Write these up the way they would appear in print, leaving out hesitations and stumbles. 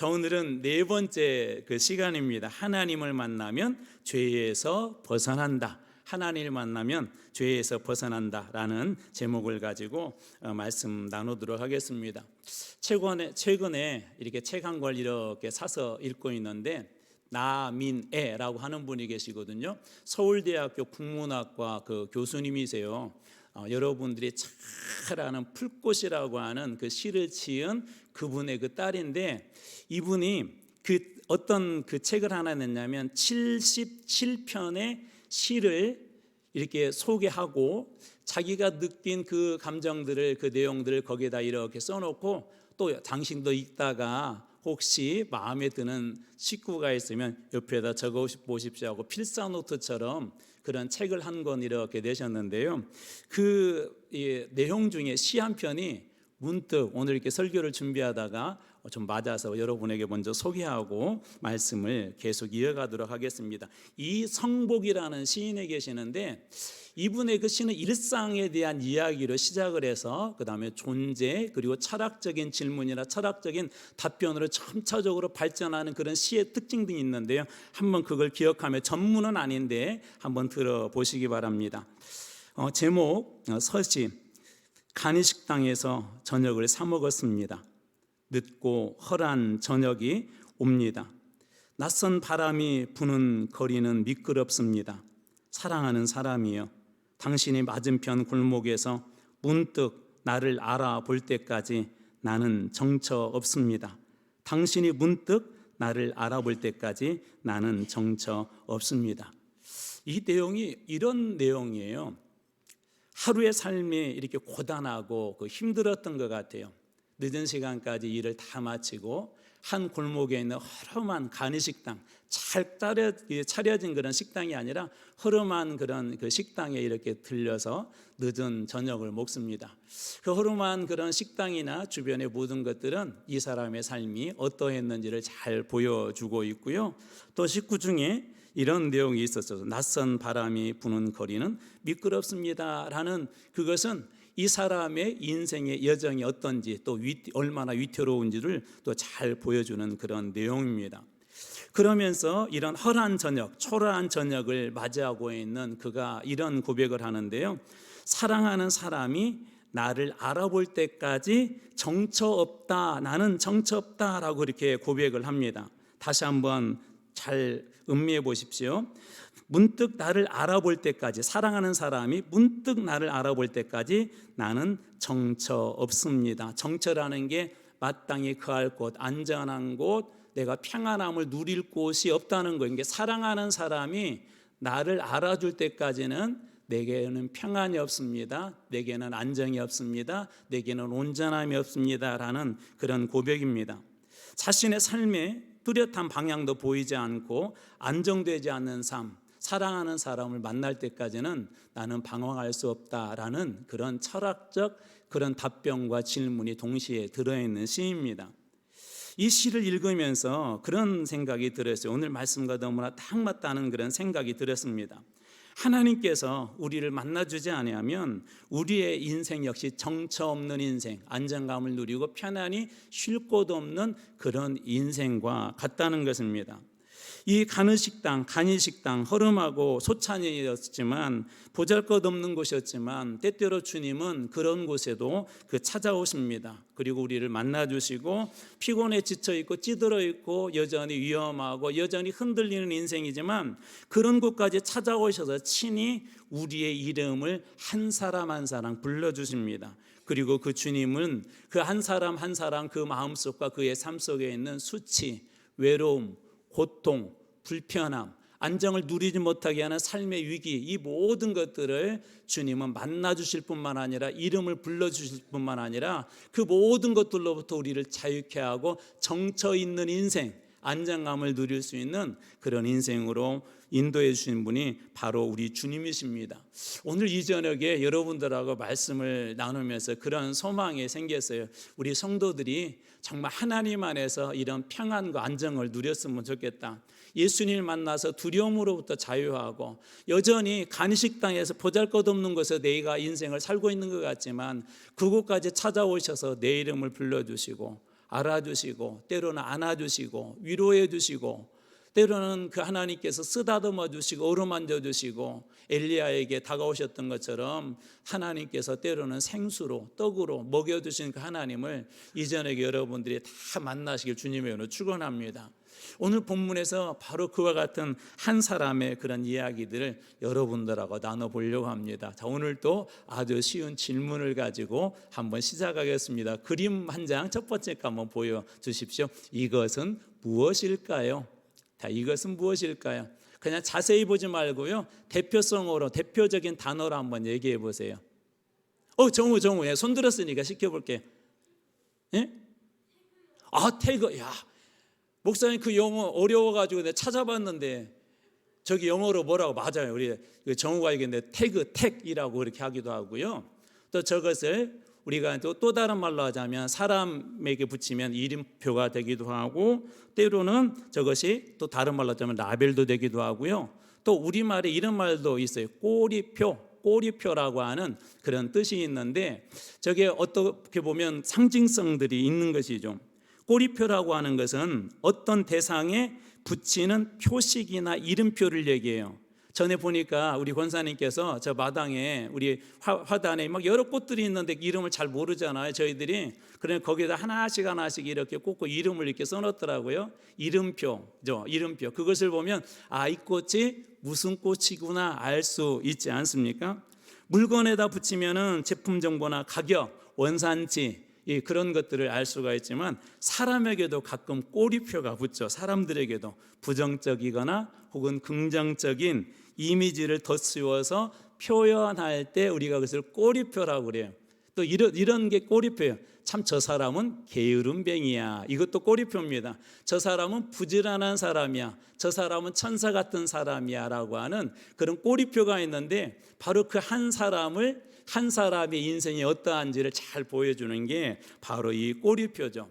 자, 오늘은 네 번째 그 시간입니다. 하나님을 만나면 죄에서 벗어난다. 하나님을 만나면 죄에서 벗어난다라는 제목을 가지고 말씀 나누도록 하겠습니다. 최근에 이렇게 책 한 권 이렇게 사서 읽고 있는데 나민애라고 하는 분이 계시거든요. 서울대학교 국문학과 그 교수님이세요. 여러분들이 잘 아는 풀꽃이라고 하는 그 시를 지은 그분의 그 딸인데, 이분이 어떤 책을 하나 냈냐면 77편의 시를 이렇게 소개하고 자기가 느낀 그 감정들을, 그 내용들을 거기에다 이렇게 써놓고, 또 당신도 읽다가 혹시 마음에 드는 식구가 있으면 옆에다 적어 보십시오 하고 필사노트처럼 그런 책을 한 권 이렇게 내셨는데요. 그 내용 중에 시 한 편이 문득 오늘 이렇게 설교를 준비하다가 좀 맞아서 여러분에게 먼저 소개하고 말씀을 계속 이어가도록 하겠습니다. 이성복이라는 시인이 계시는데, 이분의 그 시는 일상에 대한 이야기로 시작을 해서 그 다음에 존재, 그리고 철학적인 질문이나 철학적인 답변으로 점차적으로 발전하는 그런 시의 특징 등이 있는데요. 한번 그걸 기억하며, 전문은 아닌데 한번 들어보시기 바랍니다. 제목 서시. 간이식당에서 저녁을 사 먹었습니다. 늦고 헐한 저녁이 옵니다. 낯선 바람이 부는 거리는 미끄럽습니다. 사랑하는 사람이여, 당신이 맞은편 골목에서 문득 나를 알아볼 때까지 나는 정처 없습니다. 당신이 문득 나를 알아볼 때까지 나는 정처 없습니다. 이 내용이 이런 내용이에요. 하루의 삶이 이렇게 고단하고 힘들었던 것 같아요. 늦은 시간까지 일을 다 마치고 한 골목에 있는 허름한 간이식당, 잘 차려진 그런 식당이 아니라 허름한 그런 그 식당에 이렇게 들려서 늦은 저녁을 먹습니다. 그 허름한 그런 식당이나 주변의 모든 것들은 이 사람의 삶이 어떠했는지를 잘 보여주고 있고요. 또 식구 중에 이런 내용이 있었죠. 낯선 바람이 부는 거리는 미끄럽습니다 라는, 그것은 이 사람의 인생의 여정이 어떤지, 또 얼마나 위태로운지를 또 잘 보여주는 그런 내용입니다. 그러면서 이런 헐한 저녁, 초라한 저녁을 맞이하고 있는 그가 이런 고백을 하는데요. 사랑하는 사람이 나를 알아볼 때까지 정처 없다, 나는 정처 없다라고 이렇게 고백을 합니다. 다시 한번 잘 음미해 보십시오. 문득 나를 알아볼 때까지, 사랑하는 사람이 문득 나를 알아볼 때까지 나는 정처 없습니다. 정처라는 게 마땅히 거할 곳, 안전한 곳, 내가 평안함을 누릴 곳이 없다는 거예요. 이게 사랑하는 사람이 나를 알아줄 때까지는 내게는 평안이 없습니다. 내게는 안정이 없습니다. 내게는 온전함이 없습니다 라는 그런 고백입니다. 자신의 삶에 뚜렷한 방향도 보이지 않고 안정되지 않는 삶, 사랑하는 사람을 만날 때까지는 나는 방황할 수 없다라는 그런 철학적 그런 답변과 질문이 동시에 들어있는 시입니다. 이 시를 읽으면서 그런 생각이 들었어요. 오늘 말씀과 너무나 딱 맞다는 그런 생각이 들었습니다. 하나님께서 우리를 만나주지 아니하면 우리의 인생 역시 정처 없는 인생, 안정감을 누리고 편안히 쉴 곳 없는 그런 인생과 같다는 것입니다. 이 간이식당 허름하고 소찬이었지만, 보잘것없는 곳이었지만 때때로 주님은 그런 곳에도 찾아오십니다. 그리고 우리를 만나주시고, 피곤해 지쳐있고 찌들어있고 여전히 위험하고 여전히 흔들리는 인생이지만 그런 곳까지 찾아오셔서 친히 우리의 이름을 한 사람 한 사람 불러주십니다. 그리고 그 주님은 그 한 사람 한 사람 그 마음속과 그의 삶 속에 있는 수치, 외로움, 고통, 불편함, 안정을 누리지 못하게 하는 삶의 위기, 이 모든 것들을 주님은 만나주실 뿐만 아니라 이름을 불러주실 뿐만 아니라 그 모든 것들로부터 우리를 자유케 하고 정처 있는 인생, 안정감을 누릴 수 있는 그런 인생으로 인도해 주신 분이 바로 우리 주님이십니다. 오늘 이 저녁에 여러분들하고 말씀을 나누면서 그런 소망이 생겼어요. 우리 성도들이 정말 하나님 안에서 이런 평안과 안정을 누렸으면 좋겠다. 예수님을 만나서 두려움으로부터 자유하고, 여전히 간이식당에서 보잘것없는 곳에 내가 인생을 살고 있는 것 같지만 그곳까지 찾아오셔서 내 이름을 불러주시고 알아주시고 때로는 안아주시고 위로해 주시고 때로는 그 하나님께서 쓰다듬어 주시고 어루만져 주시고 엘리야에게 다가오셨던 것처럼 하나님께서 때로는 생수로 떡으로 먹여주신 그 하나님을 이전에 여러분들이 다 만나시길 주님의 이름으로 축원합니다. 오늘 본문에서 바로 그와 같은 한 사람의 그런 이야기들을 여러분들하고 나눠보려고 합니다. 자, 오늘도 아주 쉬운 질문을 가지고 한번 시작하겠습니다. 그림 한 장 첫 번째 거 한번 보여주십시오. 이것은 무엇일까요? 자, 이것은 무엇일까요? 그냥 자세히 보지 말고요, 대표성으로 대표적인 단어로 한번 얘기해 보세요. 정우 예, 손 들었으니까 시켜볼게. 예? 태그. 야, 목사님 그 영어 어려워가지고 내가 찾아봤는데 저기 영어로 뭐라고? 맞아요. 우리 정우가 얘기했는데 택이라고 그렇게 하기도 하고요. 또 저것을 우리가 또 다른 말로 하자면 사람에게 붙이면 이름표가 되기도 하고, 때로는 저것이 또 다른 말로 하자면 라벨도 되기도 하고요. 또 우리말에 이런 말도 있어요. 꼬리표라고 하는 그런 뜻이 있는데, 저게 어떻게 보면 상징성들이 있는 것이죠. 꼬리표라고 하는 것은 어떤 대상에 붙이는 표식이나 이름표를 얘기해요. 전에 보니까 우리 권사님께서 저 마당에 우리 화단에 막 여러 꽃들이 있는데 이름을 잘 모르잖아요, 저희들이. 그래서 거기다 하나씩 이렇게 꽂고 이름을 이렇게 써놓더라고요. 이름표죠, 이름표. 그것을 보면 이 꽃이 무슨 꽃이구나 알 수 있지 않습니까? 물건에다 붙이면은 제품 정보나 가격, 원산지 그런 것들을 알 수가 있지만 사람에게도 가끔 꼬리표가 붙죠. 사람들에게도 부정적이거나 혹은 긍정적인 이미지를 덧씌워서 표현할 때 우리가 그것을 꼬리표라고 그래요. 또 이런 게 꼬리표예요. 참 저 사람은 게으름뱅이야. 이것도 꼬리표입니다. 저 사람은 부지런한 사람이야. 저 사람은 천사 같은 사람이야 라고 하는 그런 꼬리표가 있는데, 바로 그 한 사람의 인생이 어떠한지를 잘 보여주는 게 바로 이 꼬리표죠.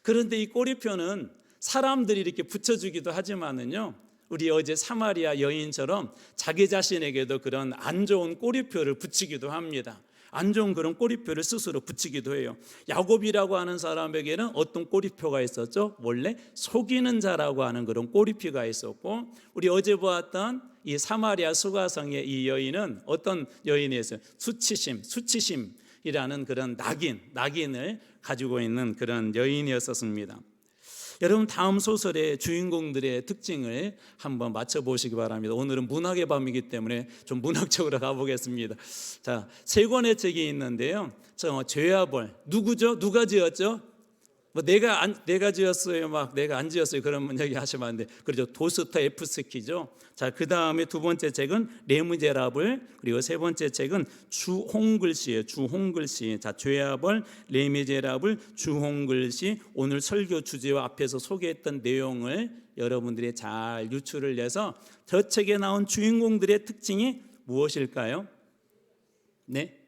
그런데 이 꼬리표는 사람들이 이렇게 붙여주기도 하지만은요, 우리 어제 사마리아 여인처럼 자기 자신에게도 그런 안 좋은 꼬리표를 붙이기도 합니다. 안 좋은 그런 꼬리표를 스스로 붙이기도 해요. 야곱이라고 하는 사람에게는 어떤 꼬리표가 있었죠? 원래 속이는 자라고 하는 그런 꼬리표가 있었고, 우리 어제 보았던 이 사마리아 수가성의 이 여인은 어떤 여인이었어요? 수치심이라는 그런 낙인을 가지고 있는 그런 여인이었었습니다. 여러분, 다음 소설의 주인공들의 특징을 한번 맞춰보시기 바랍니다. 오늘은 문학의 밤이기 때문에 좀 문학적으로 가보겠습니다. 자, 세 권의 책이 있는데요. 죄와 벌, 누구죠? 누가 지었죠? 내가 지었어요, 내가 안 지었어요, 그런 얘기 하시면 안 돼. 그렇죠. 도스토옙스키죠. 자, 그 다음에 두 번째 책은 레미제라블, 그리고 세 번째 책은 주홍글씨예요. 주홍글씨. 자, 죄와 벌, 레미제라블, 주홍글씨. 오늘 설교 주제와 앞에서 소개했던 내용을 여러분들이 잘 유추를 해서 저 책에 나온 주인공들의 특징이 무엇일까요? 네?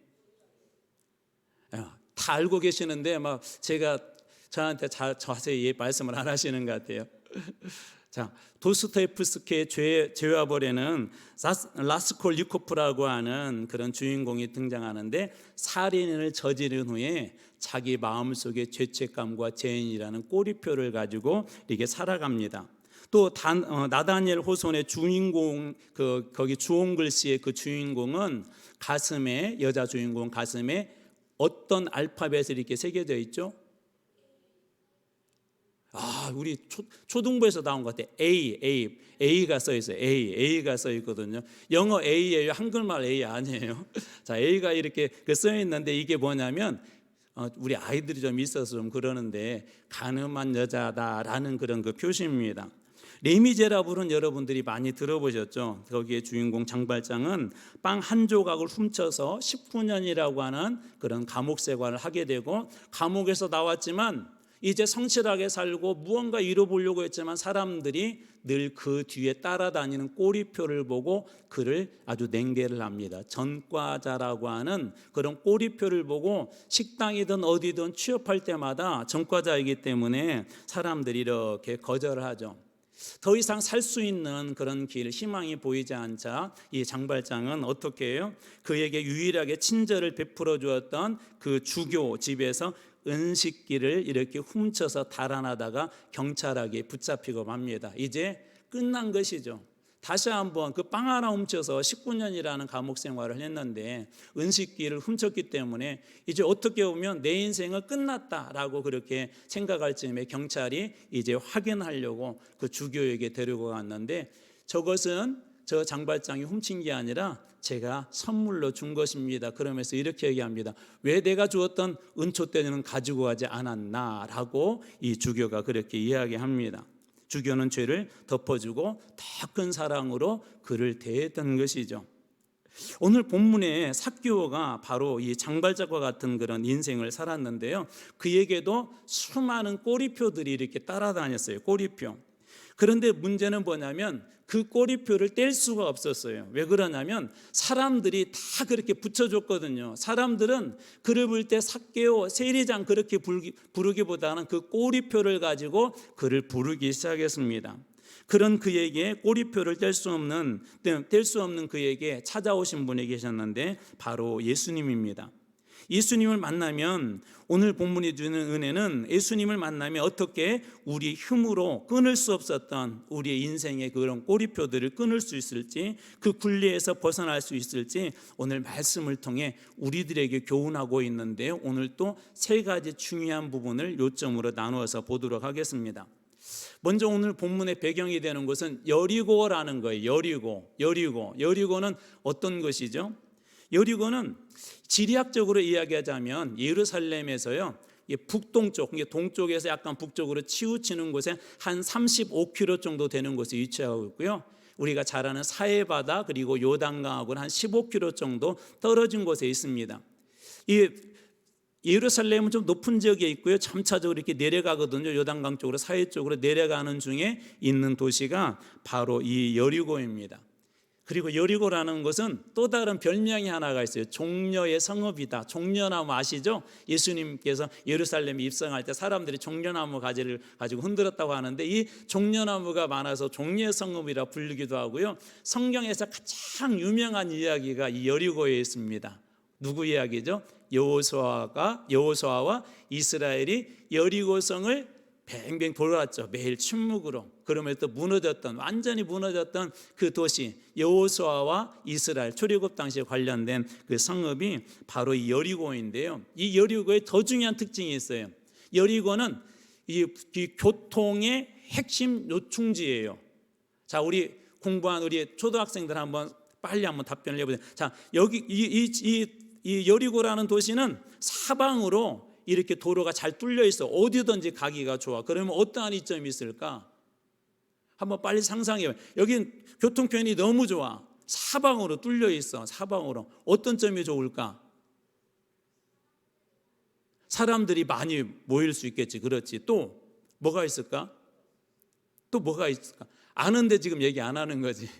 다 알고 계시는데 제가 저한테 자세히 말씀을 안 하시는 것 같아요. 자, 도스토옙스키의 죄와 벌에는 라스콜리코프라고 하는 그런 주인공이 등장하는데, 살인을 저지른 후에 자기 마음속에 죄책감과 죄인이라는 꼬리표를 가지고 이렇게 살아갑니다. 또 나다니엘 호손의 주인공, 거기 주홍글씨의 그 주인공은 가슴에, 여자 주인공 가슴에 어떤 알파벳이 이렇게 새겨져 있죠? 우리 초등부에서 나온 것 같아요. A가 써 있어요. A가 써 있거든요. 영어 A예요. 한글말 A 아니에요. 자, A가 이렇게 써 있는데, 이게 뭐냐면 우리 아이들이 좀 있어서 좀 그러는데, 가늠한 여자다라는 그런 그 표시입니다. 레미제라블은 여러분들이 많이 들어보셨죠? 거기에 주인공 장발장은 빵 한 조각을 훔쳐서 19년이라고 하는 그런 감옥 생활을 하게 되고, 감옥에서 나왔지만 이제 성실하게 살고 무언가 이뤄보려고 했지만 사람들이 늘 그 뒤에 따라다니는 꼬리표를 보고 그를 아주 냉대를 합니다. 전과자라고 하는 그런 꼬리표를 보고 식당이든 어디든 취업할 때마다 전과자이기 때문에 사람들이 이렇게 거절을 하죠. 더 이상 살 수 있는 그런 길, 희망이 보이지 않자 이 장발장은 어떻게 해요? 그에게 유일하게 친절을 베풀어 주었던 그 주교 집에서 은식기를 이렇게 훔쳐서 달아나다가 경찰에게 붙잡히고 맙니다. 이제 끝난 것이죠. 다시 한번 그 빵 하나 훔쳐서 19년이라는 감옥 생활을 했는데 은식기를 훔쳤기 때문에 이제 어떻게 보면 내 인생은 끝났다라고 그렇게 생각할 즈음에 경찰이 이제 확인하려고 그 주교에게 데리고 갔는데, 저것은 저 장발장이 훔친 게 아니라 제가 선물로 준 것입니다. 그러면서 이렇게 얘기합니다. 왜 내가 주었던 은초대는 가지고 가지 않았나라고 이 주교가 그렇게 이야기합니다. 주교는 죄를 덮어주고 더 큰 사랑으로 그를 대했던 것이죠. 오늘 본문에 삭개오가 바로 이 장발장과 같은 그런 인생을 살았는데요, 그에게도 수많은 꼬리표들이 이렇게 따라다녔어요. 꼬리표. 그런데 문제는 뭐냐면 그 꼬리표를 뗄 수가 없었어요. 왜 그러냐면 사람들이 다 그렇게 붙여줬거든요. 사람들은 그를 볼 때 삭개오, 세리장 그렇게 부르기보다는 그 꼬리표를 가지고 그를 부르기 시작했습니다. 그런 그에게 꼬리표를 뗄 수 없는 그에게 찾아오신 분이 계셨는데 바로 예수님입니다. 예수님을 만나면, 오늘 본문이 주는 은혜는 예수님을 만나면 어떻게 우리 힘으로 끊을 수 없었던 우리의 인생의 그런 꼬리표들을 끊을 수 있을지, 그 굴레에서 벗어날 수 있을지 오늘 말씀을 통해 우리들에게 교훈하고 있는데요, 오늘 또 세 가지 중요한 부분을 요점으로 나누어서 보도록 하겠습니다. 먼저 오늘 본문의 배경이 되는 것은 여리고라는 거예요. 여리고는 어떤 것이죠? 여리고는 지리학적으로 이야기하자면 예루살렘에서요, 북동쪽, 동쪽에서 약간 북쪽으로 치우치는 곳에 한 35km 정도 되는 곳에 위치하고 있고요, 우리가 잘 아는 사해바다 그리고 요단강하고는 한 15km 정도 떨어진 곳에 있습니다. 이 예루살렘은 좀 높은 지역에 있고요, 점차적으로 이렇게 내려가거든요. 요단강 쪽으로, 사해 쪽으로 내려가는 중에 있는 도시가 바로 이 여리고입니다. 그리고 여리고라는 것은 또 다른 별명이 하나가 있어요. 종려의 성읍이다. 종려나무 아시죠? 예수님께서 예루살렘에 입성할 때 사람들이 종려나무 가지를 가지고 흔들었다고 하는데, 이 종려나무가 많아서 종려의 성읍이라 불리기도 하고요, 성경에서 가장 유명한 이야기가 이 여리고에 있습니다. 누구 이야기죠? 여호수아와 이스라엘이 여리고성을 뱅뱅 돌아왔죠. 매일 침묵으로. 그러면서 또 완전히 무너졌던 그 도시, 여호수아와 이스라엘 출애굽 당시에 관련된 그 성읍이 바로 이 여리고인데요, 이 여리고에 더 중요한 특징이 있어요. 여리고는 이 교통의 핵심 요충지예요. 자, 우리 공부한 우리 초등학생들 빨리 한번 답변을 해보세요. 자, 여기 이 여리고라는 도시는 사방으로 이렇게 도로가 잘 뚫려 있어. 어디든지 가기가 좋아. 그러면 어떠한 이점이 있을까? 한번 빨리 상상해봐요. 여긴 교통편이 너무 좋아. 사방으로 뚫려 있어. 사방으로. 어떤 점이 좋을까? 사람들이 많이 모일 수 있겠지. 그렇지. 또 뭐가 있을까? 아는데 지금 얘기 안 하는 거지.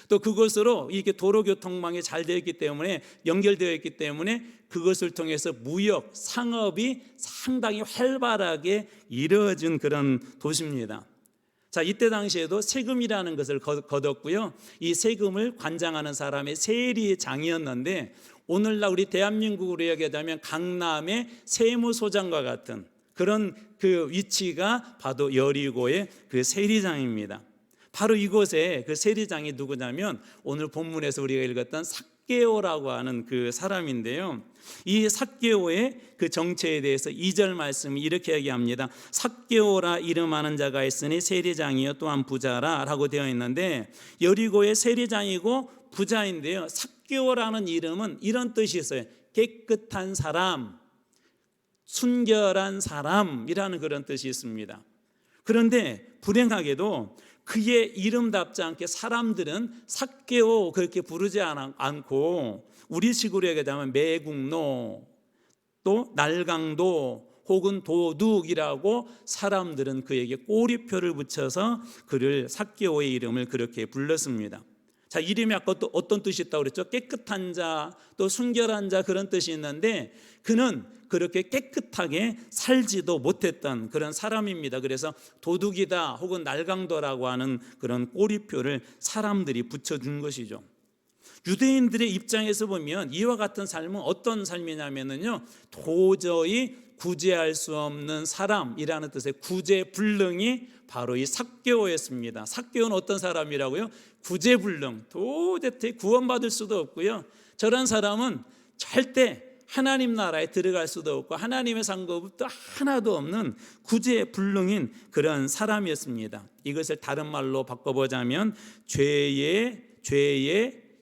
또 그것으로 이게 도로교통망이 잘 되어 있기 때문에, 연결되어 있기 때문에 그것을 통해서 무역, 상업이 상당히 활발하게 이루어진 그런 도시입니다. 자, 이때 당시에도 세금이라는 것을 거뒀고요, 이 세금을 관장하는 사람의 세리장이었는데, 오늘날 우리 대한민국으로 얘기하자면 강남의 세무소장과 같은 그런 그 위치가 바로 여리고의 그 세리장입니다. 바로 이곳에 그 세리장이 누구냐면 오늘 본문에서 우리가 읽었던 삭개오라고 하는 그 사람인데요, 이 삭개오의 그 정체에 대해서 2절 말씀이 이렇게 얘기합니다. 삭개오라 이름하는 자가 있으니 세리장이요 또한 부자라 라고 되어 있는데, 여리고의 세리장이고 부자인데요, 삭개오라는 이름은 이런 뜻이 있어요. 깨끗한 사람, 순결한 사람이라는 그런 뜻이 있습니다. 그런데 불행하게도 그의 이름답지 않게 사람들은 삭개오 그렇게 부르지 않고 우리식으로 얘기하자면 매국노, 또 날강도 혹은 도둑이라고 사람들은 그에게 꼬리표를 붙여서 그를 삭개오의 이름을 그렇게 불렀습니다. 자, 이름이 아까 또 어떤 뜻이 있다고 그랬죠? 깨끗한 자, 또 순결한 자, 그런 뜻이 있는데 그는 그렇게 깨끗하게 살지도 못했던 그런 사람입니다. 그래서 도둑이다 혹은 날강도라고 하는 그런 꼬리표를 사람들이 붙여준 것이죠. 유대인들의 입장에서 보면 이와 같은 삶은 어떤 삶이냐면요, 도저히 구제할 수 없는 사람이라는 뜻의 구제불능이 바로 이 삭개오였습니다. 삭개오는 어떤 사람이라고요? 구제불능, 도저히 구원받을 수도 없고요, 저런 사람은 절대 하나님 나라에 들어갈 수도 없고 하나님의 상급도 하나도 없는 구제불능인 그런 사람이었습니다. 이것을 다른 말로 바꿔보자면 죄의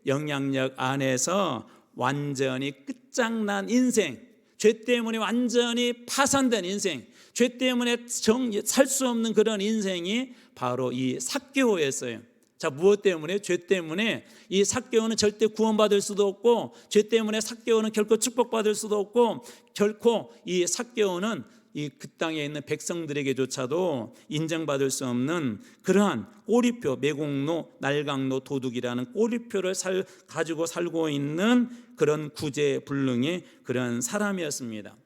영향력 안에서 완전히 끝장난 인생, 죄 때문에 완전히 파산된 인생, 죄 때문에 살 수 없는 그런 인생이 바로 이 삭개오였어요. 자, 무엇 때문에? 죄 때문에 이 삭개오는 절대 구원받을 수도 없고, 죄 때문에 삭개오는 결코 축복받을 수도 없고, 결코 이 삭개오는 이 그 땅에 있는 백성들에게조차도 인정받을 수 없는 그러한 꼬리표, 매국노, 날강노, 도둑이라는 꼬리표를 가지고 살고 있는 그런 구제불능의 그런 사람이었습니다.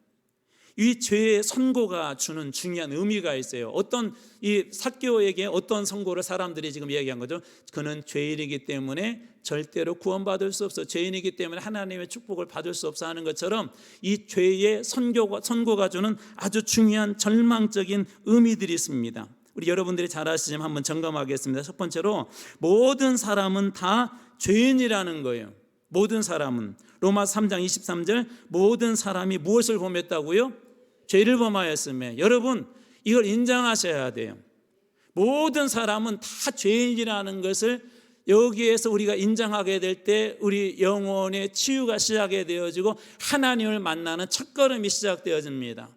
이 죄의 선고가 주는 중요한 의미가 있어요. 어떤 이 삭개오에게 어떤 선고를 사람들이 지금 이야기한 거죠? 그는 죄인이기 때문에 절대로 구원받을 수 없어, 죄인이기 때문에 하나님의 축복을 받을 수 없어 하는 것처럼 이 죄의 선고가 주는 아주 중요한 절망적인 의미들이 있습니다. 우리 여러분들이 잘 아시지만 한번 점검하겠습니다. 첫 번째로 모든 사람은 다 죄인이라는 거예요. 모든 사람은, 로마서 3장 23절, 모든 사람이 무엇을 범했다고요? 죄를 범하였으며. 여러분, 이걸 인정하셔야 돼요. 모든 사람은 다 죄인이라는 것을 여기에서 우리가 인정하게 될 때 우리 영혼의 치유가 시작이 되어지고 하나님을 만나는 첫걸음이 시작되어집니다.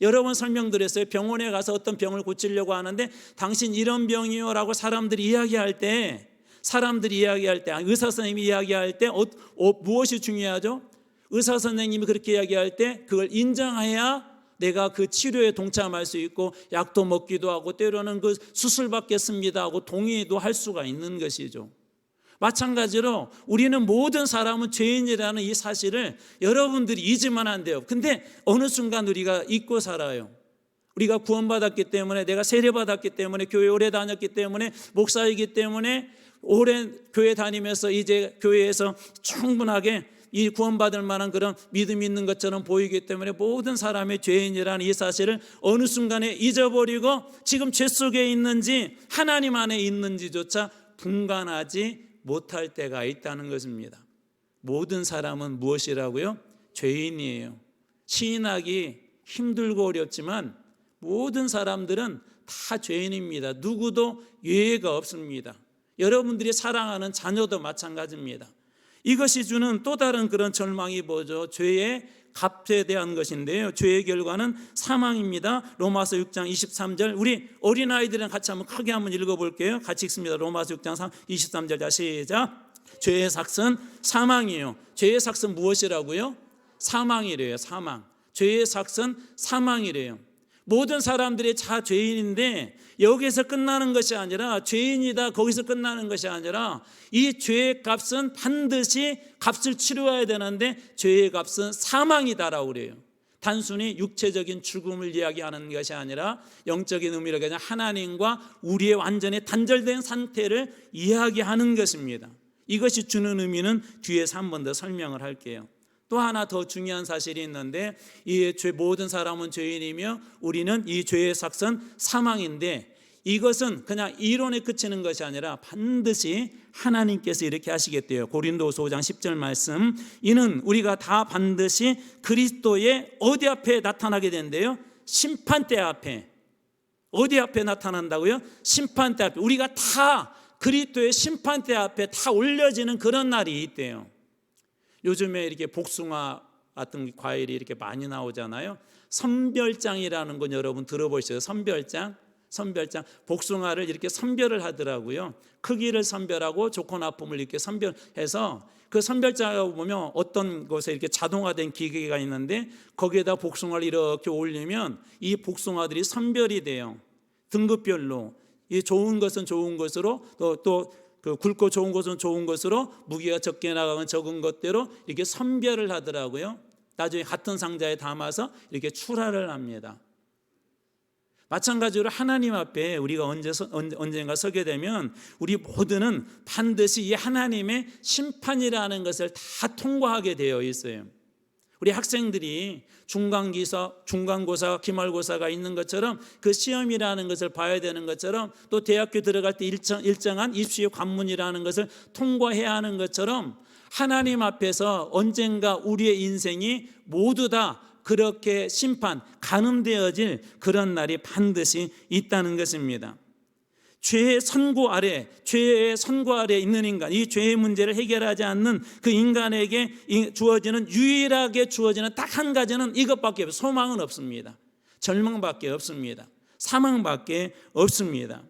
여러 번 설명드렸어요. 병원에 가서 어떤 병을 고치려고 하는데 당신 이런 병이요 라고 사람들이 이야기할 때, 의사 선생님이 이야기할 때 무엇이 중요하죠? 의사 선생님이 그렇게 이야기할 때 그걸 인정해야 내가 그 치료에 동참할 수 있고 약도 먹기도 하고 때로는 그 수술 받겠습니다 하고 동의도 할 수가 있는 것이죠. 마찬가지로 우리는 모든 사람은 죄인이라는 이 사실을 여러분들이 잊으면 안 돼요. 근데 어느 순간 우리가 잊고 살아요. 우리가 구원받았기 때문에, 내가 세례받았기 때문에, 교회 오래 다녔기 때문에, 목사이기 때문에, 오랜 교회 다니면서 이제 교회에서 충분하게 이 구원받을 만한 그런 믿음이 있는 것처럼 보이기 때문에 모든 사람의 죄인이라는 이 사실을 어느 순간에 잊어버리고 지금 죄 속에 있는지 하나님 안에 있는지조차 분간하지 못할 때가 있다는 것입니다. 모든 사람은 무엇이라고요? 죄인이에요. 시인하기 힘들고 어렵지만 모든 사람들은 다 죄인입니다. 누구도 예외가 없습니다. 여러분들이 사랑하는 자녀도 마찬가지입니다. 이것이 주는 또 다른 그런 절망이 뭐죠? 죄의 값에 대한 것인데요, 죄의 결과는 사망입니다. 로마서 6장 23절, 우리 어린아이들이랑 같이 한번 크게 한번 읽어볼게요. 같이 읽습니다. 로마서 6장 23절, 자 시작. 죄의 삭은 사망이에요. 죄의 삭은 무엇이라고요? 사망이래요. 사망. 죄의 삭은 사망이래요. 모든 사람들이 다 죄인인데 여기서 끝나는 것이 아니라, 죄인이다 거기서 끝나는 것이 아니라 이 죄의 값은 반드시 값을 치루어야 되는데 죄의 값은 사망이다라고 그래요. 단순히 육체적인 죽음을 이야기하는 것이 아니라 영적인 의미로 그냥 하나님과 우리의 완전히 단절된 상태를 이야기하는 것입니다. 이것이 주는 의미는 뒤에서 한 번 더 설명을 할게요. 또 하나 더 중요한 사실이 있는데, 이 모든 사람은 죄인이며 우리는 이 죄의 삭은 사망인데, 이것은 그냥 이론에 그치는 것이 아니라 반드시 하나님께서 이렇게 하시겠대요. 고린도서 5장 10절 말씀, 이는 우리가 다 반드시 그리스도의 어디 앞에 나타나게 된대요? 심판대 앞에. 어디 앞에 나타난다고요? 심판대 앞에. 우리가 다 그리스도의 심판대 앞에 다 올려지는 그런 날이 있대요. 요즘에 이렇게 복숭아 같은 과일이 이렇게 많이 나오잖아요. 선별장이라는 건 여러분 들어보셨어요? 선별장. 복숭아를 이렇게 선별을 하더라고요. 크기를 선별하고 좋고 나쁨을 이렇게 선별해서 그 선별장에 보면 어떤 곳에 이렇게 자동화된 기계가 있는데 거기에다 복숭아를 이렇게 올리면 이 복숭아들이 선별이 돼요. 등급별로. 이 좋은 것은 좋은 것으로, 또 그 굵고 좋은 것은 좋은 것으로, 무게가 적게 나가면 적은 것대로 이렇게 선별을 하더라고요. 나중에 같은 상자에 담아서 이렇게 출하를 합니다. 마찬가지로 하나님 앞에 우리가 언젠가 서게 되면 우리 모두는 반드시 이 하나님의 심판이라는 것을 다 통과하게 되어 있어요. 우리 학생들이 중간고사, 기말고사가 있는 것처럼 그 시험이라는 것을 봐야 되는 것처럼 또 대학교 들어갈 때 일정한 입시 관문이라는 것을 통과해야 하는 것처럼 하나님 앞에서 언젠가 우리의 인생이 모두 다 그렇게 가늠되어질 그런 날이 반드시 있다는 것입니다. 죄의 선고 아래 있는 인간, 이 죄의 문제를 해결하지 않는 그 인간에게 유일하게 주어지는 딱 한 가지는 이것밖에 없어요. 소망은 없습니다. 절망밖에 없습니다. 사망밖에 없습니다.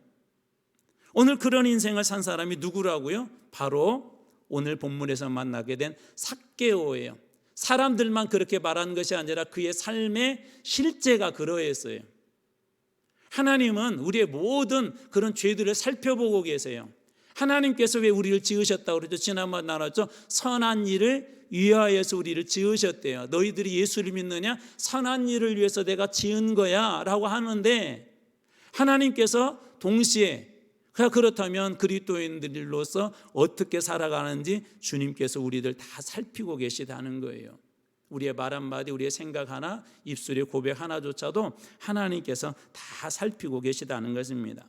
오늘 그런 인생을 산 사람이 누구라고요? 바로 오늘 본문에서 만나게 된 삭개오예요. 사람들만 그렇게 말한 것이 아니라 그의 삶의 실제가 그러했어요. 하나님은 우리의 모든 그런 죄들을 살펴보고 계세요. 하나님께서 왜 우리를 지으셨다고 그러죠? 지난번 나눴죠. 선한 일을 위하여서 우리를 지으셨대요. 너희들이 예수를 믿느냐? 선한 일을 위해서 내가 지은 거야 라고 하는데, 하나님께서 동시에 그렇다면 그리스도인들로서 어떻게 살아가는지 주님께서 우리들 다 살피고 계시다는 거예요. 우리의 말 한마디, 우리의 생각 하나, 입술의 고백 하나조차도 하나님께서 다 살피고 계시다는 것입니다.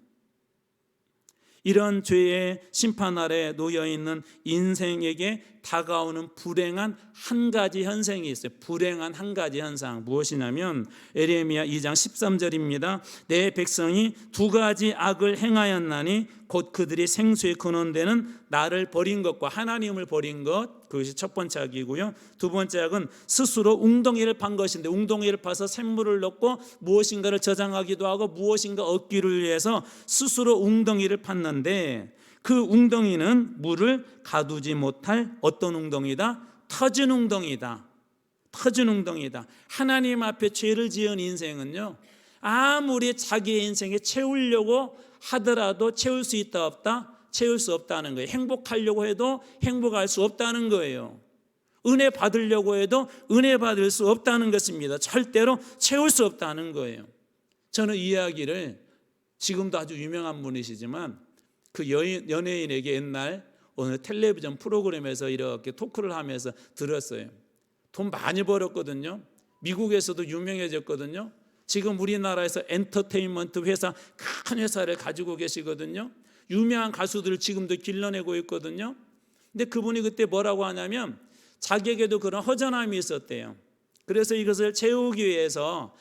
이런 죄의 심판 아래 놓여있는 인생에게 다가오는 불행한 한 가지 현상이 있어요. 불행한 한 가지 현상, 무엇이냐면 에레미야 2장 13절입니다. 내 백성이 두 가지 악을 행하였나니 곧 그들이 생수의 근원되는 나를 버린 것과 하나님을 버린 것, 그것이 첫 번째 악이고요. 두 번째 악은 스스로 웅덩이를 판 것인데, 웅덩이를 파서 샘물을 넣고 무엇인가를 저장하기도 하고 무엇인가 얻기를 위해서 스스로 웅덩이를 팠는데, 그 웅덩이는 물을 가두지 못할 어떤 웅덩이다? 터진 웅덩이다. 터진 웅덩이다. 하나님 앞에 죄를 지은 인생은요, 아무리 자기의 인생에 채우려고 하더라도 채울 수 있다 없다? 채울 수 없다는 거예요. 행복하려고 해도 행복할 수 없다는 거예요. 은혜 받으려고 해도 은혜 받을 수 없다는 것입니다. 절대로 채울 수 없다는 거예요. 저는 이 이야기를, 지금도 아주 유명한 분이시지만 그 연예인에게 옛날 어느 텔레비전 프로그램에서 이렇게 토크를 하면서 들었어요. 돈 많이 벌었거든요. 미국에서도 유명해졌거든요. 지금 우리나라에서 엔터테인먼트 회사, 큰 회사를 가지고 계시거든요. 유명한 가수들을 지금도 길러내고 있거든요. 근데 그분이 그때 뭐라고 하냐면 자기에게도 그런 허전함이 있었대요. 그래서 이것을 채우기 위해서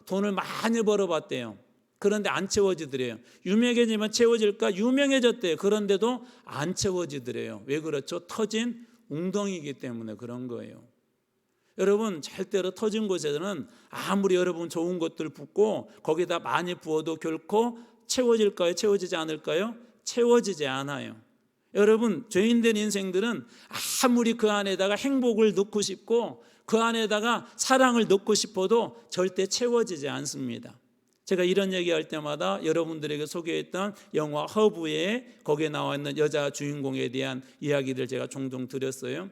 돈을 많이 벌어봤대요. 그런데 안 채워지더래요. 유명해지면 채워질까? 유명해졌대요. 그런데도 안 채워지더래요. 왜 그렇죠? 터진 웅덩이이기 때문에 그런 거예요. 여러분, 절대로 터진 곳에서는 아무리 여러분 좋은 것들 붓고 거기다 많이 부어도 결코 채워질까요? 채워지지 않을까요? 채워지지 않아요. 여러분, 죄인된 인생들은 아무리 그 안에다가 행복을 넣고 싶고 그 안에다가 사랑을 넣고 싶어도 절대 채워지지 않습니다. 제가 이런 얘기할 때마다 여러분들에게 소개했던 영화 허브에 거기에 나와 있는 여자 주인공에 대한 이야기를 제가 종종 드렸어요.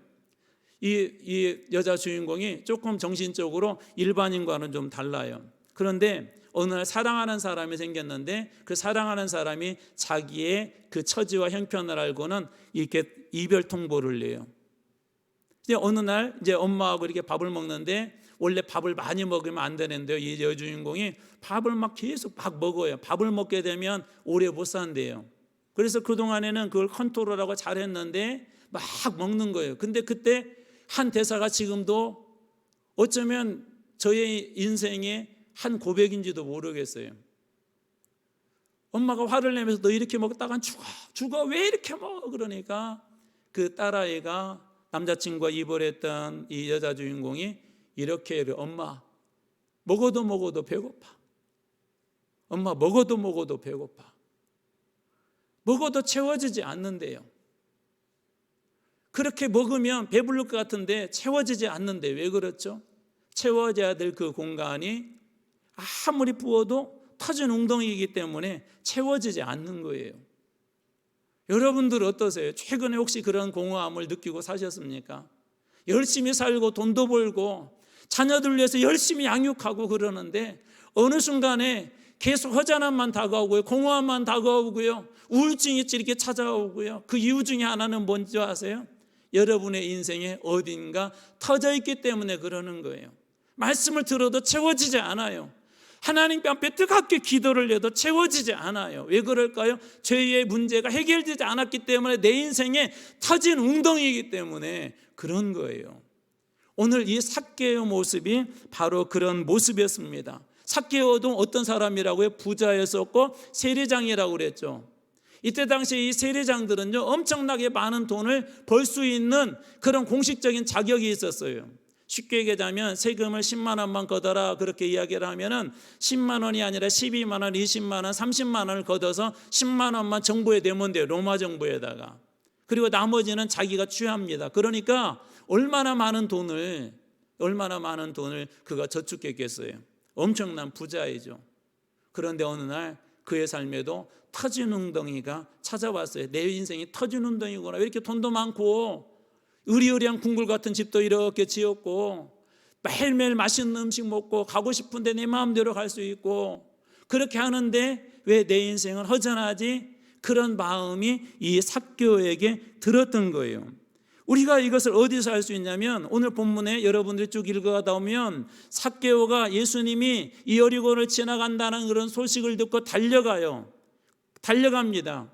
이 여자 주인공이 조금 정신적으로 일반인과는 좀 달라요. 그런데 어느 날 사랑하는 사람이 생겼는데 그 사랑하는 사람이 자기의 그 처지와 형편을 알고는 이렇게 이별 통보를 해요. 이제 어느 날 이제 엄마하고 이렇게 밥을 먹는데, 원래 밥을 많이 먹으면 안 되는데요, 이 여주인공이 밥을 막 계속 막 먹어요. 밥을 먹게 되면 오래 못 산대요. 그래서 그동안에는 그걸 컨트롤하고 잘했는데 막 먹는 거예요. 근데 그때 한 대사가 지금도 어쩌면 저의 인생의 한 고백인지도 모르겠어요. 엄마가 화를 내면서 너 이렇게 먹다간 죽어 왜 이렇게 먹어? 그러니까 그 딸아이가 남자친구와 이별했던 이 여자 주인공이 이렇게 엄마 먹어도 배고파. 엄마 먹어도 배고파. 먹어도 채워지지 않는데요. 그렇게 먹으면 배부를 것 같은데 채워지지 않는데 왜 그렇죠? 채워져야 될 그 공간이 아무리 부어도 터진 웅덩이이기 때문에 채워지지 않는 거예요. 여러분들 어떠세요? 최근에 혹시 그런 공허함을 느끼고 사셨습니까? 열심히 살고 돈도 벌고 자녀들 위해서 열심히 양육하고 그러는데 어느 순간에 계속 허전함만 다가오고요, 공허함만 다가오고요, 우울증이 이렇게 찾아오고요. 그 이유 중에 하나는 뭔지 아세요? 여러분의 인생에 어딘가 터져 있기 때문에 그러는 거예요. 말씀을 들어도 채워지지 않아요. 하나님 앞에 뜨겁게 기도를 해도 채워지지 않아요. 왜 그럴까요? 죄의 문제가 해결되지 않았기 때문에 내 인생에 터진 웅덩이이기 때문에 그런 거예요. 오늘 이 삭개오 모습이 바로 그런 모습이었습니다. 삭개오도 어떤 사람이라고요? 부자였었고 세리장이라고 그랬죠. 이때 당시에 이 세리장들은요, 엄청나게 많은 돈을 벌 수 있는 그런 공식적인 자격이 있었어요. 쉽게 얘기하자면 세금을 10만 원만 걷어라 그렇게 이야기를 하면은 10만 원이 아니라 12만 원, 20만 원, 30만 원을 걷어서 10만 원만 정부에 내면 돼요. 로마 정부에다가. 그리고 나머지는 자기가 취합니다. 그러니까 얼마나 많은 돈을 그가 저축했겠어요. 엄청난 부자이죠. 그런데 어느 날 그의 삶에도 터진 웅덩이가 찾아왔어요. 내 인생이 터진 웅덩이구나. 왜 이렇게 돈도 많고 으리으리한 궁궐 같은 집도 이렇게 지었고 매일매일 맛있는 음식 먹고 가고 싶은데 내 마음대로 갈 수 있고 그렇게 하는데 왜 내 인생은 허전하지? 그런 마음이 이 삭개오에게 들었던 거예요. 우리가 이것을 어디서 알 수 있냐면 오늘 본문에 여러분들이 쭉 읽어가다 보면 삭개오가 예수님이 이 여리고를 지나간다는 그런 소식을 듣고 달려갑니다.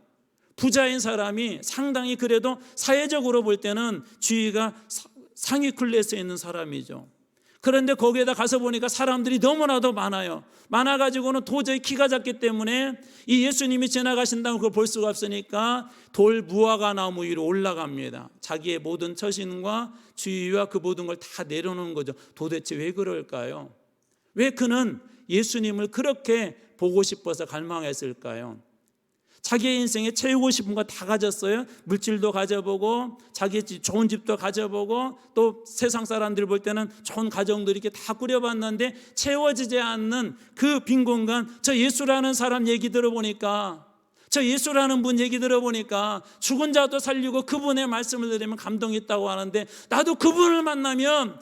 부자인 사람이 상당히 그래도 사회적으로 볼 때는 지위가 상위 클래스에 있는 사람이죠. 그런데 거기에다 가서 보니까 사람들이 너무나도 많아가지고는 도저히 키가 작기 때문에 이 예수님이 지나가신다고 그걸 볼 수가 없으니까 돌 무화과 나무 위로 올라갑니다. 자기의 모든 처신과 지위와 그 모든 걸 다 내려놓는 거죠. 도대체 왜 그럴까요? 왜 그는 예수님을 그렇게 보고 싶어서 갈망했을까요? 자기의 인생에 채우고 싶은 거 다 가졌어요. 물질도 가져보고 자기 좋은 집도 가져보고 또 세상 사람들 볼 때는 좋은 가정들 이렇게 다 꾸려봤는데 채워지지 않는 그 빈 공간. 저 예수라는 사람 얘기 들어보니까 저 예수라는 분 얘기 들어보니까 죽은 자도 살리고 그분의 말씀을 들으면 감동이 있다고 하는데 나도 그분을 만나면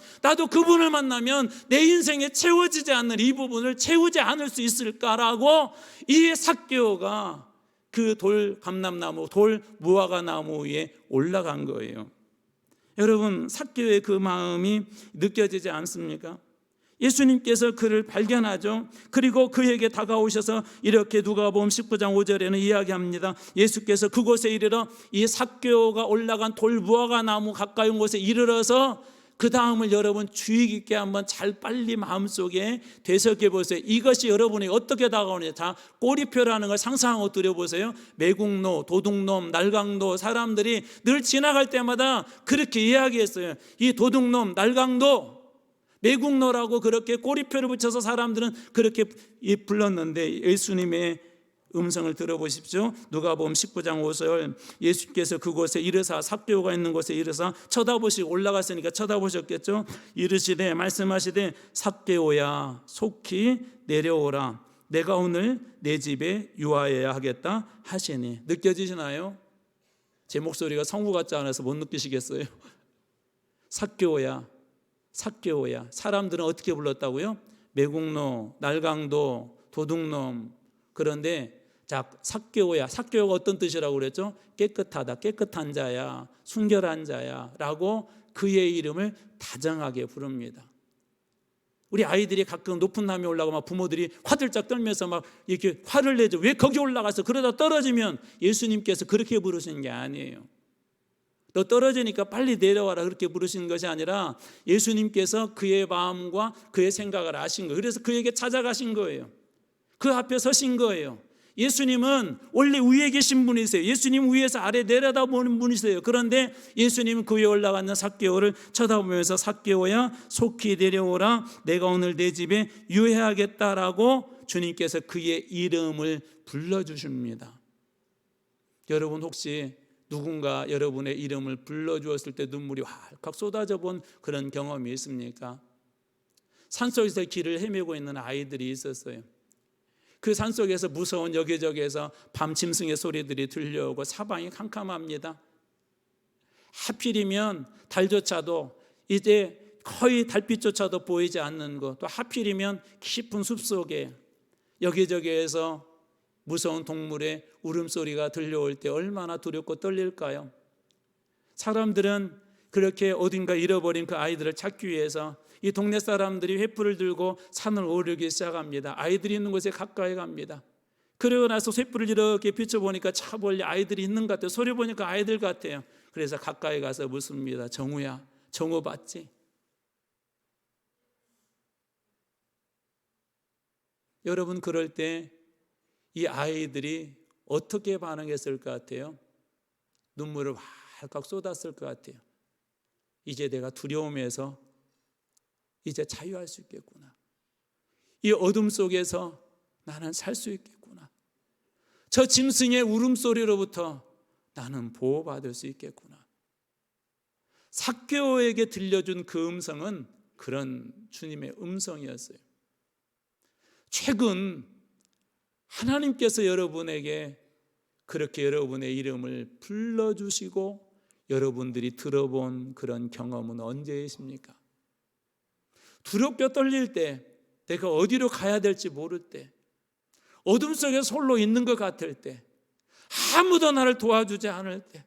내 인생에 채워지지 않는 이 부분을 채우지 않을 수 있을까라고 이 삭개오가 그 돌 감람나무, 돌 무화과 나무 위에 올라간 거예요. 여러분, 삭개오의 그 마음이 느껴지지 않습니까? 예수님께서 그를 발견하죠. 그리고 그에게 다가오셔서 이렇게 누가복음 19장 5절에는 이야기합니다. 예수께서 그곳에 이르러 이 삭개오가 올라간 돌 무화과 나무 가까이 온 곳에 이르러서 그 다음을 여러분 주의 깊게 한번 잘 빨리 마음속에 되새겨 보세요. 이것이 여러분이 어떻게 다가오느냐. 자, 꼬리표라는 걸 상상하고 들여보세요. 매국노, 도둑놈, 날강도 사람들이 늘 지나갈 때마다 그렇게 이야기했어요. 이 도둑놈, 날강도, 매국노라고 그렇게 꼬리표를 붙여서 사람들은 그렇게 불렀는데 예수님의 음성을 들어보십시오. 누가복음 19장 5절 예수께서 그곳에 이르사 삭개오가 있는 곳에 이르사 쳐다보시고 올라갔으니까 쳐다보셨겠죠. 이르시되 말씀하시되 삭개오야 속히 내려오라 내가 오늘 내 집에 유하여야 하겠다 하시니. 느껴지시나요? 제 목소리가 성부 같지 않아서 못 느끼시겠어요? 삭개오야 삭개오야. 사람들은 어떻게 불렀다고요? 매국노, 날강도, 도둑놈. 그런데 자, 삭개오야. 삭개오가 어떤 뜻이라고 그랬죠? 깨끗하다, 깨끗한 자야, 순결한 자야 라고 그의 이름을 다정하게 부릅니다. 우리 아이들이 가끔 높은 담에 올라가면 부모들이 화들짝 떨면서 막 이렇게 화를 내죠. 왜 거기 올라가서 그러다 떨어지면 예수님께서 그렇게 부르시는 게 아니에요. 너 떨어지니까 빨리 내려와라 그렇게 부르시는 것이 아니라 예수님께서 그의 마음과 그의 생각을 아신 거예요. 그래서 그에게 찾아가신 거예요. 그 앞에 서신 거예요. 예수님은 원래 위에 계신 분이세요. 예수님 위에서 아래 내려다보는 분이세요. 그런데 예수님은 그 위에 올라가는 삭개오를 쳐다보면서 삭개오야 속히 내려오라 내가 오늘 내 집에 유해하겠다라고 주님께서 그의 이름을 불러주십니다. 여러분 혹시 누군가 여러분의 이름을 불러주었을 때 눈물이 활칵 쏟아져 본 그런 경험이 있습니까? 산속에서 길을 헤매고 있는 아이들이 있었어요. 그 산속에서 무서운 여기저기에서 밤 짐승의 소리들이 들려오고 사방이 캄캄합니다. 하필이면 달조차도 이제 거의 달빛조차도 보이지 않는 것, 또 하필이면 깊은 숲속에 여기저기에서 무서운 동물의 울음소리가 들려올 때 얼마나 두렵고 떨릴까요? 사람들은 그렇게 어딘가 잃어버린 그 아이들을 찾기 위해서 이 동네 사람들이 횃불을 들고 산을 오르기 시작합니다. 아이들이 있는 곳에 가까이 갑니다. 그러고 나서 횃불을 이렇게 비춰보니까 차 멀리 아이들이 있는 것 같아요. 소리 보니까 아이들 같아요. 그래서 가까이 가서 묻습니다. 정우야, 정우 봤지? 여러분, 그럴 때 이 아이들이 어떻게 반응했을 것 같아요? 눈물을 활칵 쏟았을 것 같아요. 이제 내가 두려움에서 이제 자유할 수 있겠구나. 이 어둠 속에서 나는 살 수 있겠구나. 저 짐승의 울음소리로부터 나는 보호받을 수 있겠구나. 삭개오에게 들려준 그 음성은 그런 주님의 음성이었어요. 최근 하나님께서 여러분에게 그렇게 여러분의 이름을 불러주시고 여러분들이 들어본 그런 경험은 언제이십니까? 두렵게 떨릴 때, 내가 어디로 가야 될지 모를 때, 어둠 속에 홀로 있는 것 같을 때, 아무도 나를 도와주지 않을 때,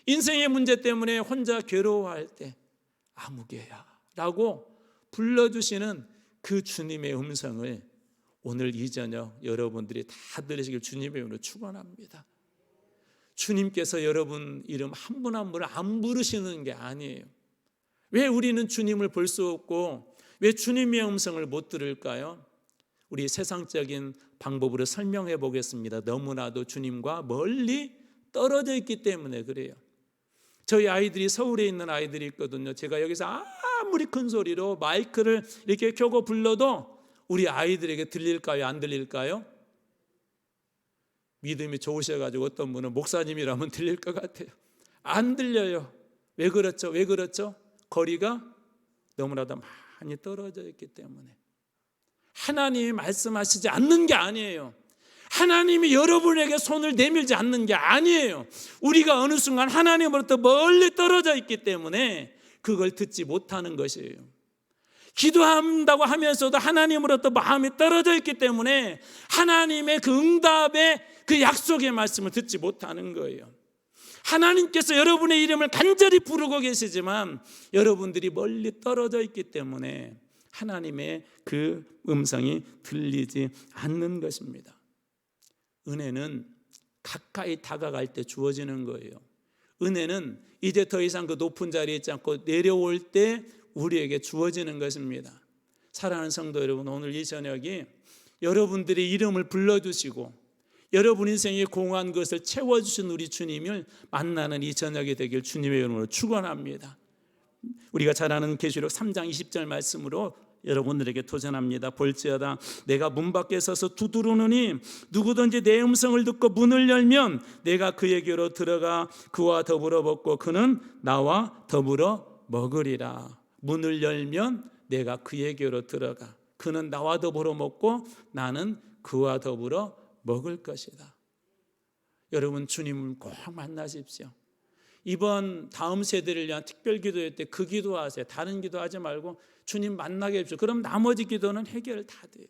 인생의 문제 때문에 혼자 괴로워할 때, 아무개야 라고 불러주시는 그 주님의 음성을 오늘 이 저녁 여러분들이 다 들으시길 주님의 이름으로 축원합니다. 주님께서 여러분 이름 한 분 한 분을 안 부르시는 게 아니에요. 왜 우리는 주님을 볼 수 없고 왜 주님의 음성을 못 들을까요? 우리 세상적인 방법으로 설명해 보겠습니다. 너무나도 주님과 멀리 떨어져 있기 때문에 그래요. 저희 아이들이 서울에 있는 아이들이 있거든요. 제가 여기서 아무리 큰 소리로 마이크를 이렇게 켜고 불러도 우리 아이들에게 들릴까요? 안 들릴까요? 믿음이 좋으셔가지고 어떤 분은 목사님이라면 들릴 것 같아요. 안 들려요. 왜 그렇죠? 왜 그렇죠? 거리가 너무나도 많이 떨어져 있기 때문에. 하나님이 말씀하시지 않는 게 아니에요. 하나님이 여러분에게 손을 내밀지 않는 게 아니에요. 우리가 어느 순간 하나님으로부터 멀리 떨어져 있기 때문에 그걸 듣지 못하는 것이에요. 기도한다고 하면서도 하나님으로부터 마음이 떨어져 있기 때문에 하나님의 그 응답의 그 약속의 말씀을 듣지 못하는 거예요. 하나님께서 여러분의 이름을 간절히 부르고 계시지만 여러분들이 멀리 떨어져 있기 때문에 하나님의 그 음성이 들리지 않는 것입니다. 은혜는 가까이 다가갈 때 주어지는 거예요. 은혜는 이제 더 이상 그 높은 자리에 있지 않고 내려올 때 우리에게 주어지는 것입니다. 사랑하는 성도 여러분, 오늘 이 저녁이 여러분들의 이름을 불러주시고 여러분 인생에 공허한 것을 채워주신 우리 주님을 만나는 이 저녁이 되길 주님의 이름으로 축원합니다. 우리가 잘 아는 계시록 3장 20절 말씀으로 여러분들에게 도전합니다. 볼지어다 내가 문 밖에 서서 두드르노니 누구든지 내 음성을 듣고 문을 열면 내가 그에게로 들어가 그와 더불어 먹고 그는 나와 더불어 먹으리라. 문을 열면 내가 그에게로 들어가 그는 나와 더불어 먹고 나는 그와 더불어 먹을 것이다. 여러분 주님을 꼭 만나십시오. 이번 다음 세대를 위한 특별 기도회 때 그 기도하세요. 다른 기도하지 말고 주님 만나게 해주세요. 그럼 나머지 기도는 해결 다 돼요.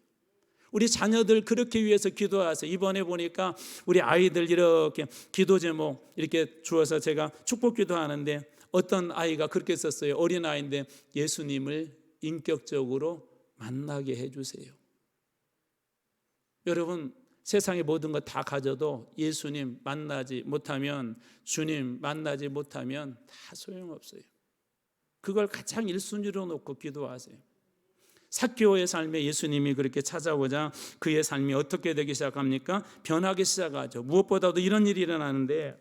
우리 자녀들 그렇게 위해서 기도하세요. 이번에 보니까 우리 아이들 이렇게 기도 제목 이렇게 주어서 제가 축복 기도하는데 어떤 아이가 그렇게 썼어요. 어린아이인데 예수님을 인격적으로 만나게 해주세요. 여러분 세상의 모든 것 다 가져도 예수님 만나지 못하면 주님 만나지 못하면 다 소용없어요. 그걸 가장 1순위로 놓고 기도하세요. 삭개오의 삶에 예수님이 그렇게 찾아오자 그의 삶이 어떻게 되기 시작합니까? 변하기 시작하죠. 무엇보다도 이런 일이 일어나는데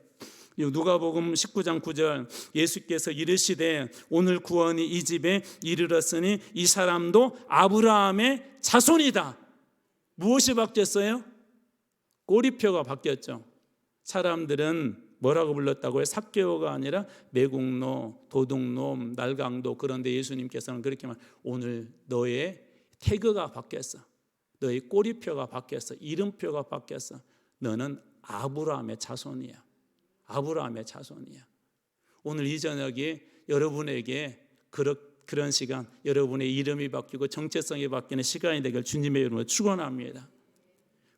누가복음 19장 9절 예수께서 이르시되 오늘 구원이 이 집에 이르렀으니 이 사람도 아브라함의 자손이다. 무엇이 바뀌었어요? 꼬리표가 바뀌었죠. 사람들은 뭐라고 불렀다고요? 삭개오가 아니라 매국노, 도둑놈, 날강도. 그런데 예수님께서는 그렇게 말 오늘 너의 태그가 바뀌었어. 너의 꼬리표가 바뀌었어. 이름표가 바뀌었어. 너는 아브라함의 자손이야. 아브라함의 자손이야. 오늘 이 저녁에 여러분에게 그런 시간, 여러분의 이름이 바뀌고 정체성이 바뀌는 시간이 되길 주님의 이름으로 축원합니다.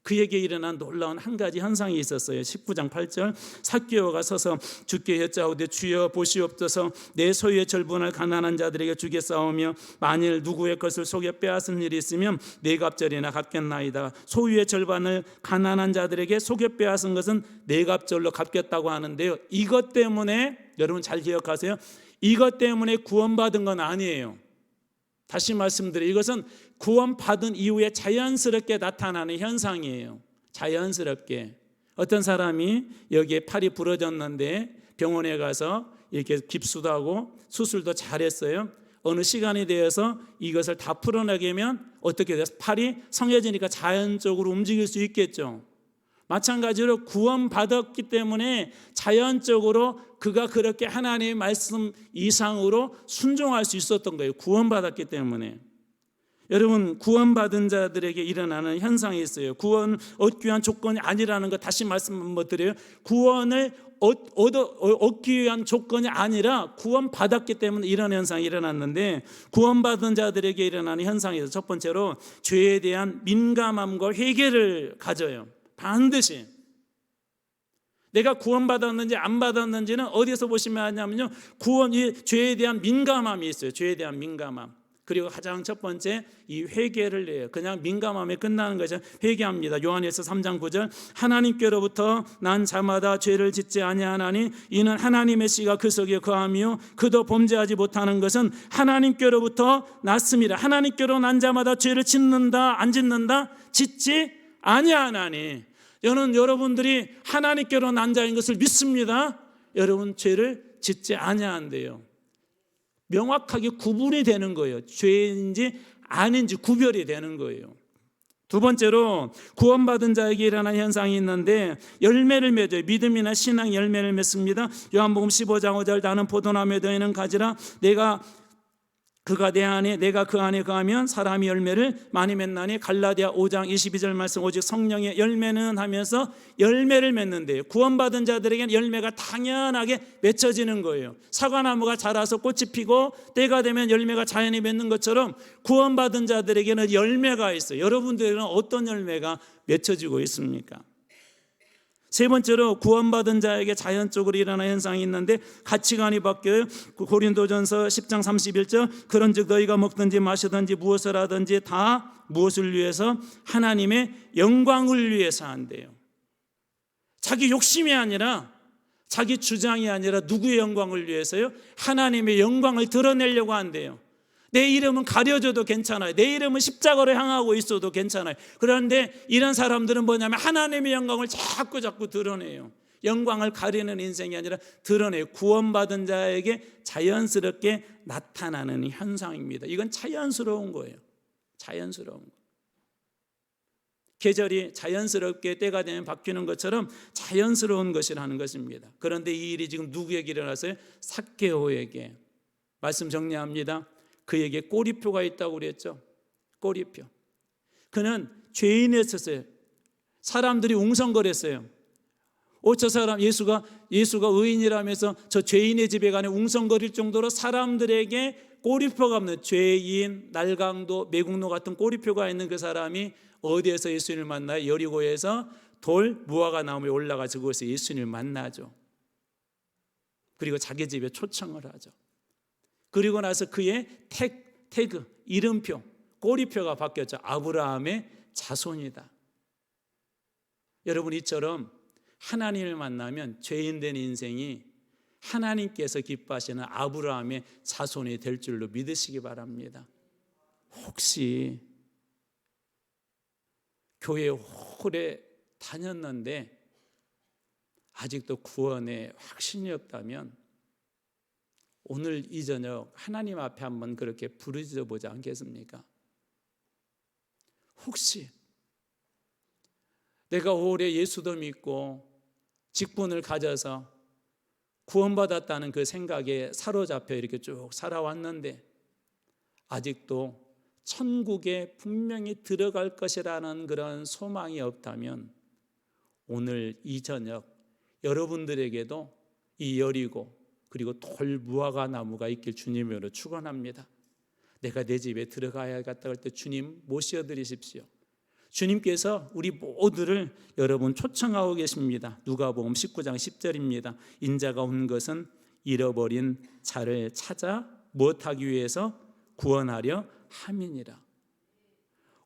그에게 일어난 놀라운 한 가지 현상이 있었어요. 19장 8절 삭개오가 서서 주께 여짜오되 주여 보시옵소서 내 소유의 절반을 가난한 자들에게 주겠사오며 만일 누구의 것을 속여 빼앗은 일이 있으면 네 갑절이나 갚겠나이다. 소유의 절반을 가난한 자들에게 속여 빼앗은 것은 네 갑절로 갚겠다고 하는데요. 이것 때문에 여러분 잘 기억하세요. 이것 때문에 구원받은 건 아니에요. 다시 말씀드려요. 이것은 구원받은 이후에 자연스럽게 나타나는 현상이에요. 자연스럽게. 어떤 사람이 여기에 팔이 부러졌는데 병원에 가서 이렇게 깁스도 하고 수술도 잘했어요. 어느 시간이 되어서 이것을 다 풀어내게 하면 어떻게 돼서 팔이 성해지니까 자연적으로 움직일 수 있겠죠. 마찬가지로 구원받았기 때문에 자연적으로 그가 그렇게 하나님의 말씀 이상으로 순종할 수 있었던 거예요. 구원받았기 때문에. 여러분 구원받은 자들에게 일어나는 현상이 있어요. 구원 얻기 위한 조건이 아니라는 거 다시 말씀 한번 드려요. 구원을 얻기 위한 조건이 아니라 구원받았기 때문에 이런 현상이 일어났는데 구원받은 자들에게 일어나는 현상이 있어요. 첫 번째로 죄에 대한 민감함과 회개를 가져요. 반드시 내가 구원받았는지 안 받았는지는 어디서 보시면 하냐면요, 구원이 죄에 대한 민감함이 있어요. 죄에 대한 민감함. 그리고 가장 첫 번째 이 회개를 해요. 그냥 민감함에 끝나는 것이 회개합니다. 요한일서 3장 9절 하나님께로부터 난 자마다 죄를 짓지 아니하나니 이는 하나님의 씨가 그 속에 거하며 그도 범죄하지 못하는 것은 하나님께로부터 났습니다. 하나님께로 난 자마다 죄를 짓는다 안 짓는다? 짓지 아니하나니. 저는 여러분들이 하나님께로 난 자인 것을 믿습니다. 여러분 죄를 짓지 아니한대요. 명확하게 구분이 되는 거예요. 죄인지 아닌지 구별이 되는 거예요. 두 번째로 구원받은 자에게 일어나는 현상이 있는데 열매를 맺어요. 믿음이나 신앙 열매를 맺습니다. 요한복음 15장 5절 나는 포도나무에 너희는 가지라 그가 내 안에 내가 그 안에 거하면 사람이 열매를 많이 맺나니. 갈라디아 5장 22절 말씀 오직 성령의 열매는 하면서 열매를 맺는데요. 구원받은 자들에게는 열매가 당연하게 맺혀지는 거예요. 사과나무가 자라서 꽃이 피고 때가 되면 열매가 자연히 맺는 것처럼 구원받은 자들에게는 열매가 있어요. 여러분들에게는 어떤 열매가 맺혀지고 있습니까? 세 번째로 구원받은 자에게 자연적으로 일어나는 현상이 있는데 가치관이 바뀌어요. 고린도전서 10장 31절 그런즉 너희가 먹든지 마시든지 무엇을 하든지 다 무엇을 위해서? 하나님의 영광을 위해서 한대요. 자기 욕심이 아니라 자기 주장이 아니라 누구의 영광을 위해서요? 하나님의 영광을 드러내려고 한대요. 내 이름은 가려져도 괜찮아요. 내 이름은 십자가로 향하고 있어도 괜찮아요. 그런데 이런 사람들은 뭐냐면 하나님의 영광을 자꾸 드러내요. 영광을 가리는 인생이 아니라 드러내요. 구원받은 자에게 자연스럽게 나타나는 현상입니다. 이건 자연스러운 거예요. 자연스러운 거. 계절이 자연스럽게 때가 되면 바뀌는 것처럼 자연스러운 것이라는 것입니다. 그런데 이 일이 지금 누구에게 일어났어요? 삭개오에게. 말씀 정리합니다. 그에게 꼬리표가 있다고 그랬죠. 꼬리표. 그는 죄인이었어요. 사람들이 웅성거렸어요. 저 사람 예수가 의인이라면서 저 죄인의 집에 가는 웅성거릴 정도로 사람들에게 꼬리표가 없는 죄인, 날강도, 매국노 같은 꼬리표가 있는 그 사람이 어디에서 예수님을 만나요? 여리고에서 돌 무화과 나무에 올라가서 그곳에서 예수님을 만나죠. 그리고 자기 집에 초청을 하죠. 그리고 나서 그의 태그, 이름표, 꼬리표가 바뀌었죠. 아브라함의 자손이다. 여러분 이처럼 하나님을 만나면 죄인 된 인생이 하나님께서 기뻐하시는 아브라함의 자손이 될 줄로 믿으시기 바랍니다. 혹시 교회 오래 다녔는데 아직도 구원에 확신이 없다면 오늘 이 저녁 하나님 앞에 한번 그렇게 부르짖어 보지 않겠습니까? 혹시 내가 오래 예수도 믿고 직분을 가져서 구원받았다는 그 생각에 사로잡혀 이렇게 쭉 살아왔는데 아직도 천국에 분명히 들어갈 것이라는 그런 소망이 없다면 오늘 이 저녁 여러분들에게도 이 여리고 그리고 돌 무화과 나무가 있길 주님으로 축원합니다. 내가 내 집에 들어가야겠다 할 때 주님 모셔드리십시오. 주님께서 우리 모두를 여러분 초청하고 계십니다. 누가복음 19장 10절입니다. 인자가 온 것은 잃어버린 자를 찾아 무엇하기 위해서? 구원하려 함이니라.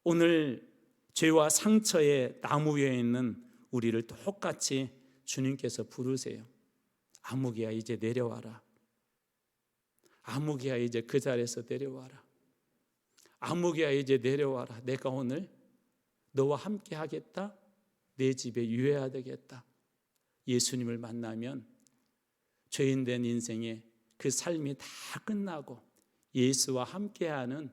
오늘 죄와 상처의 나무 위에 있는 우리를 똑같이 주님께서 부르세요. 아무개야 이제 내려와라. 아무개야 이제 그 자리에서 내려와라. 아무개야 이제 내려와라. 내가 오늘 너와 함께 하겠다. 내 집에 유해야 되겠다. 예수님을 만나면 죄인된 인생의 그 삶이 다 끝나고 예수와 함께하는,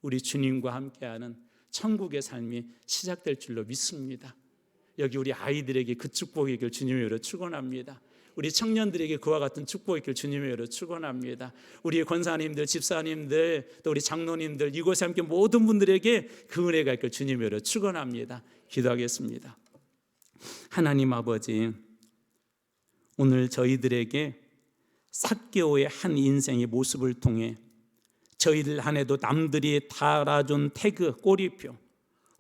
우리 주님과 함께하는 천국의 삶이 시작될 줄로 믿습니다. 여기 우리 아이들에게 그 축복의 길 주님의 이름으로 축원합니다. 우리 청년들에게 그와 같은 축복의 길 주님의 이름으로 축원합니다. 우리 권사님들, 집사님들, 또 우리 장로님들, 이곳에 함께 모든 분들에게 그 은혜가 있길 주님의 이름으로 축원합니다. 기도하겠습니다. 하나님 아버지, 오늘 저희들에게 삭개오의 한 인생의 모습을 통해 저희들 안에도 남들이 달아준 태그, 꼬리표,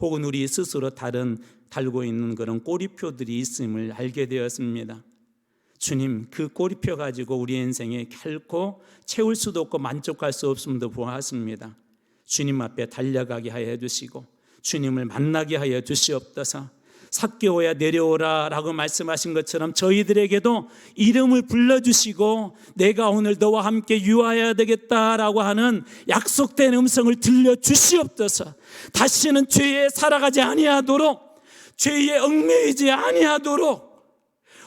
혹은 우리 스스로 달고 있는 그런 꼬리표들이 있음을 알게 되었습니다. 주님, 그 꼬리표 가지고 우리 인생에 결코 채울 수도 없고 만족할 수 없음도 보았습니다. 주님 앞에 달려가게 하여 주시고 주님을 만나게 하여 주시옵소서. 삭개오야 내려오라 라고 말씀하신 것처럼 저희들에게도 이름을 불러주시고 내가 오늘 너와 함께 유하여야 되겠다라고 하는 약속된 음성을 들려주시옵소서. 다시는 죄에 살아가지 아니하도록, 죄에 얽매이지 아니하도록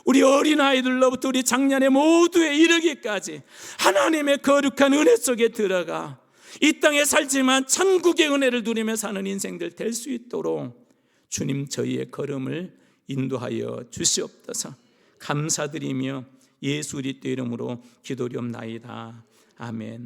우리 어린아이들로부터 우리 장년의 모두에 이르기까지 하나님의 거룩한 은혜 속에 들어가 이 땅에 살지만 천국의 은혜를 누리며 사는 인생들 될 수 있도록 주님 저희의 걸음을 인도하여 주시옵소서. 감사드리며 예수 그리스도 이름으로 기도리옵나이다. 아멘.